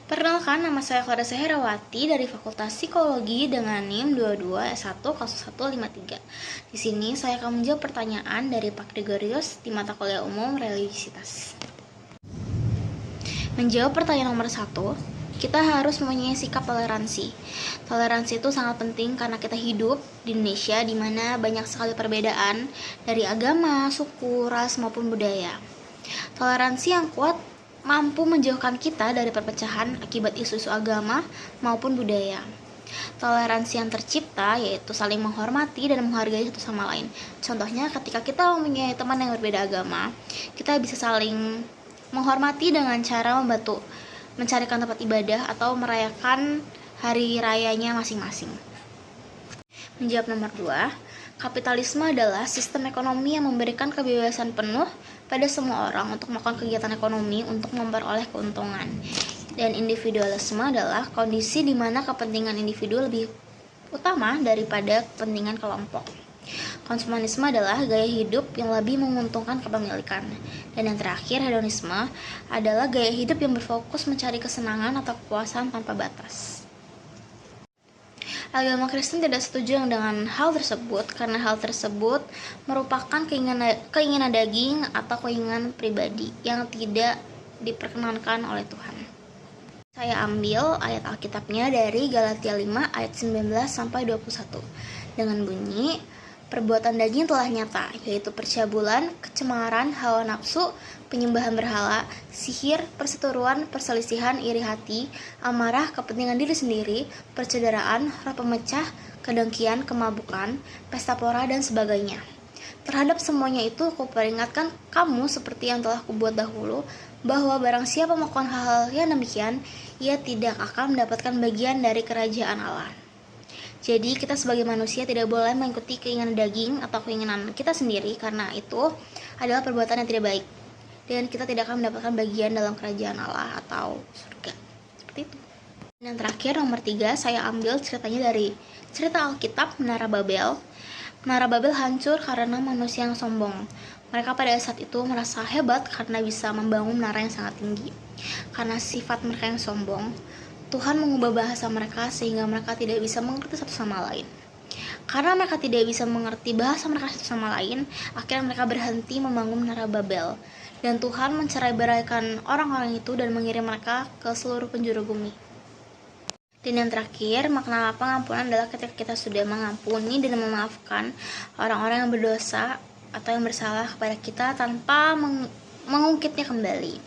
Perkenalkan, nama saya Clarissa Herawati dari Fakultas Psikologi dengan NIM 22S10153. Di sini saya akan menjawab pertanyaan dari Pak Gregorius di mata kuliah umum religiositas. Menjawab pertanyaan nomor 1, kita harus mempunyai sikap toleransi. Toleransi itu sangat penting karena kita hidup di Indonesia di mana banyak sekali perbedaan dari agama, suku, ras maupun budaya. Toleransi yang kuat mampu menjauhkan kita dari perpecahan akibat isu-isu agama maupun budaya. Toleransi yang tercipta yaitu saling menghormati dan menghargai satu sama lain. Contohnya ketika kita mempunyai teman yang berbeda agama, kita bisa saling menghormati dengan cara membantu mencarikan tempat ibadah atau merayakan hari rayanya masing-masing. Menjawab nomor 2, kapitalisme adalah sistem ekonomi yang memberikan kebebasan penuh pada semua orang untuk melakukan kegiatan ekonomi untuk memperoleh keuntungan. Dan individualisme adalah kondisi di mana kepentingan individu lebih utama daripada kepentingan kelompok. Konsumenisme adalah gaya hidup yang lebih menguntungkan kepemilikan. Dan yang terakhir, hedonisme adalah gaya hidup yang berfokus mencari kesenangan atau kepuasan tanpa batas. Agama Kristen tidak setuju dengan hal tersebut karena hal tersebut merupakan keinginan daging atau keinginan pribadi yang tidak diperkenankan oleh Tuhan. Saya ambil ayat Alkitabnya dari Galatia 5 ayat 19-21 dengan bunyi, perbuatan daging telah nyata, yaitu percabulan, kecemaran, hawa nafsu, penyembahan berhala, sihir, perseteruan, perselisihan, iri hati, amarah, kepentingan diri sendiri, percederaan, roh pemecah, kedengkian, kemabukan, pesta pora, dan sebagainya. Terhadap semuanya itu, aku peringatkan kamu seperti yang telah kubuat dahulu, bahwa barang siapa melakukan hal-hal yang demikian, ia tidak akan mendapatkan bagian dari kerajaan Allah. Jadi kita sebagai manusia tidak boleh mengikuti keinginan daging atau keinginan kita sendiri karena itu adalah perbuatan yang tidak baik. Dan kita tidak akan mendapatkan bagian dalam kerajaan Allah atau surga. Seperti itu. Dan yang terakhir nomor 3, saya ambil ceritanya dari cerita Alkitab Menara Babel. Menara Babel hancur karena manusia yang sombong. Mereka pada saat itu merasa hebat karena bisa membangun menara yang sangat tinggi. Karena sifat mereka yang sombong, Tuhan mengubah bahasa mereka sehingga mereka tidak bisa mengerti satu sama lain. Karena mereka tidak bisa mengerti bahasa mereka satu sama lain, akhirnya mereka berhenti membangun menara Babel. Dan Tuhan mencerai-beraikan orang-orang itu dan mengirim mereka ke seluruh penjuru bumi. Dan yang terakhir, makna pengampunan adalah ketika kita sudah mengampuni dan memaafkan orang-orang yang berdosa atau yang bersalah kepada kita tanpa mengungkitnya kembali.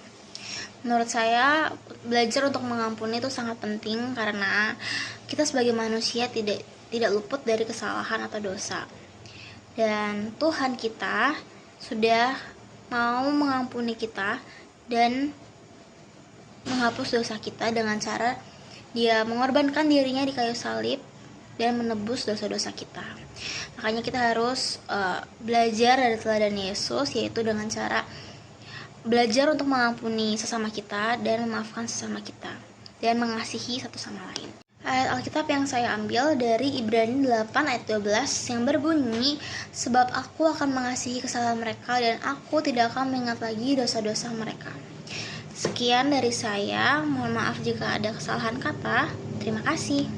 Menurut saya, belajar untuk mengampuni itu sangat penting karena kita sebagai manusia tidak luput dari kesalahan atau dosa. Dan Tuhan kita sudah mau mengampuni kita dan menghapus dosa kita dengan cara Dia mengorbankan dirinya di kayu salib dan menebus dosa-dosa kita. Makanya kita harus belajar dari teladan Yesus, yaitu dengan cara belajar untuk mengampuni sesama kita dan memaafkan sesama kita dan mengasihi satu sama lain. Ayat Alkitab yang saya ambil dari Ibrani 8 ayat 12 yang berbunyi, sebab aku akan mengasihi kesalahan mereka dan aku tidak akan mengingat lagi dosa-dosa mereka. Sekian dari saya, mohon maaf jika ada kesalahan kata. Terima kasih.